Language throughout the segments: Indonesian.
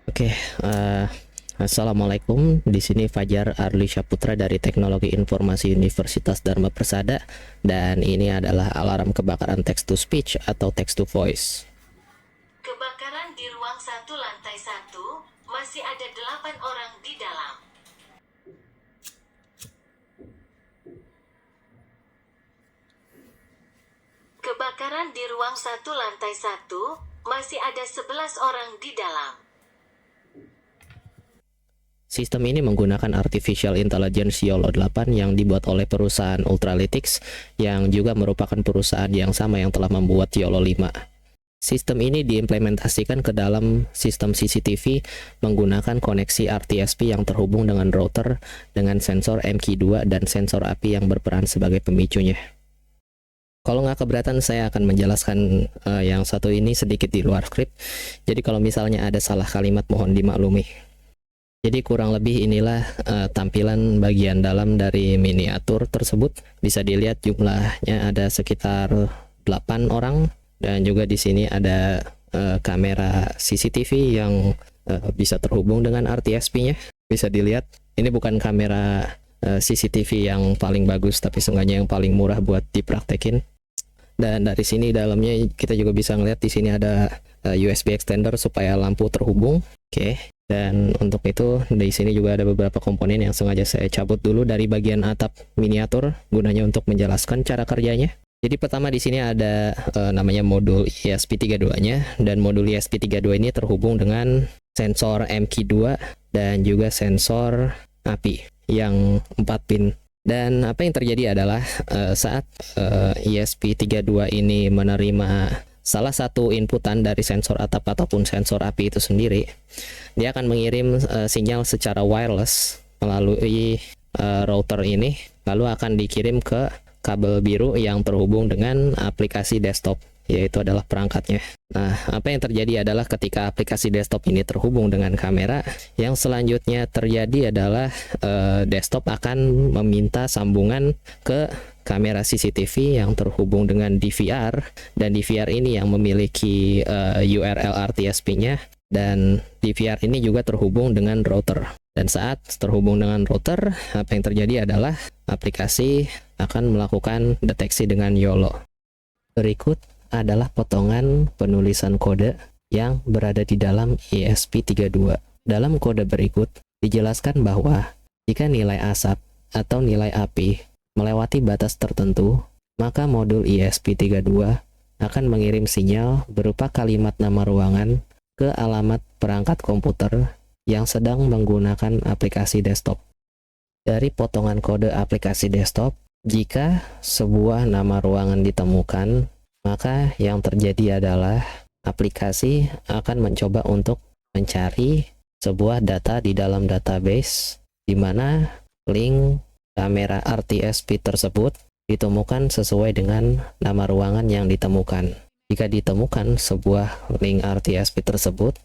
Oke, assalamualaikum. Di sini Fajar Arli Syaputra dari Teknologi Informasi Universitas Dharma Persada, dan ini adalah alarm kebakaran text to speech atau text to voice. Kebakaran di ruang 1 lantai 1, masih ada 8 orang di dalam. Kebakaran di ruang 1 lantai 1, masih ada 11 orang di dalam. Sistem ini menggunakan Artificial Intelligence YOLO 8 yang dibuat oleh perusahaan Ultralytics, yang juga merupakan perusahaan yang sama yang telah membuat YOLO 5. Sistem ini diimplementasikan ke dalam sistem CCTV menggunakan koneksi RTSP yang terhubung dengan router dengan sensor MQ2 dan sensor api yang berperan sebagai pemicunya. Kalau nggak keberatan, saya akan menjelaskan yang satu ini sedikit di luar skrip. Jadi kalau misalnya ada salah kalimat, mohon dimaklumi. Jadi kurang lebih inilah tampilan bagian dalam dari miniatur tersebut. Bisa dilihat jumlahnya ada sekitar 8 orang, dan juga di sini ada kamera CCTV yang bisa terhubung dengan RTSP-nya. Bisa dilihat ini bukan kamera CCTV yang paling bagus, tapi seenggaknya yang paling murah buat dipraktekin. Dan dari sini dalamnya kita juga bisa ngeliat di sini ada USB extender supaya lampu terhubung. Oke. Dan untuk itu di sini juga ada beberapa komponen yang sengaja saya cabut dulu dari bagian atap miniatur gunanya untuk menjelaskan cara kerjanya. Jadi pertama di sini ada namanya modul ESP32-nya, dan modul ESP32 ini terhubung dengan sensor MQ2 dan juga sensor api yang 4 pin. Dan apa yang terjadi adalah saat ESP32 ini menerima salah satu inputan dari sensor atap ataupun sensor api itu sendiri, dia akan mengirim sinyal secara wireless melalui router ini, lalu akan dikirim ke kabel biru yang terhubung dengan aplikasi desktop, yaitu adalah perangkatnya. Nah, apa yang terjadi adalah ketika aplikasi desktop ini terhubung dengan kamera, yang selanjutnya terjadi adalah desktop akan meminta sambungan ke kamera CCTV yang terhubung dengan DVR, dan DVR ini yang memiliki URL RTSP-nya, dan DVR ini juga terhubung dengan router. Dan saat terhubung dengan router, apa yang terjadi adalah aplikasi akan melakukan deteksi dengan YOLO. Berikut adalah potongan penulisan kode yang berada di dalam ESP32. Dalam kode berikut dijelaskan bahwa jika nilai asap atau nilai api melewati batas tertentu, maka modul ESP32 akan mengirim sinyal berupa kalimat nama ruangan ke alamat perangkat komputer yang sedang menggunakan aplikasi desktop. Dari potongan kode aplikasi desktop, jika sebuah nama ruangan ditemukan, maka yang terjadi adalah aplikasi akan mencoba untuk mencari sebuah data di dalam database di mana link kamera RTSP tersebut ditemukan sesuai dengan nama ruangan yang ditemukan. Jika ditemukan sebuah link RTSP tersebut,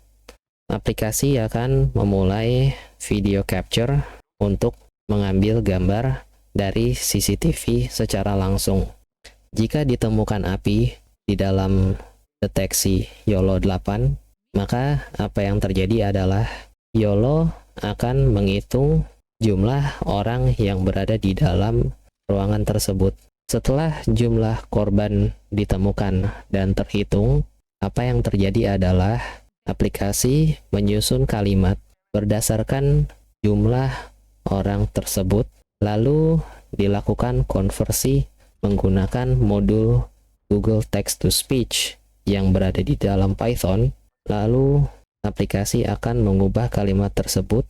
aplikasi akan memulai video capture untuk mengambil gambar dari CCTV secara langsung. Jika ditemukan api di dalam deteksi YOLO 8, maka apa yang terjadi adalah YOLO akan menghitung jumlah orang yang berada di dalam ruangan tersebut. Setelah jumlah korban ditemukan dan terhitung, apa yang terjadi adalah aplikasi menyusun kalimat berdasarkan jumlah orang tersebut, lalu dilakukan konversi menggunakan modul Google Text to Speech yang berada di dalam Python. Lalu aplikasi akan mengubah kalimat tersebut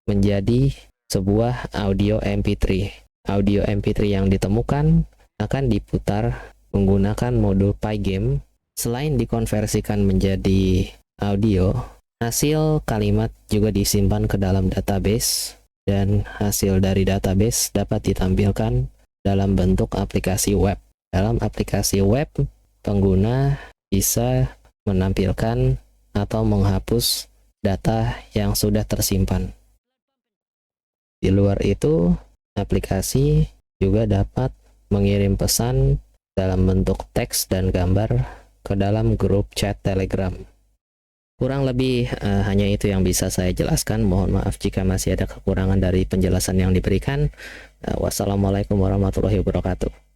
menjadi sebuah audio MP3. Audio MP3 yang ditemukan akan diputar menggunakan modul Pygame. Selain dikonversikan menjadi audio, hasil kalimat juga disimpan ke dalam database, dan hasil dari database dapat ditampilkan dalam bentuk aplikasi web. Dalam aplikasi web, pengguna bisa menampilkan atau menghapus data yang sudah tersimpan. Di luar itu, aplikasi juga dapat mengirim pesan dalam bentuk teks dan gambar ke dalam grup chat Telegram. Kurang lebih hanya itu yang bisa saya jelaskan. Mohon maaf jika masih ada kekurangan dari penjelasan yang diberikan. Wassalamualaikum warahmatullahi wabarakatuh.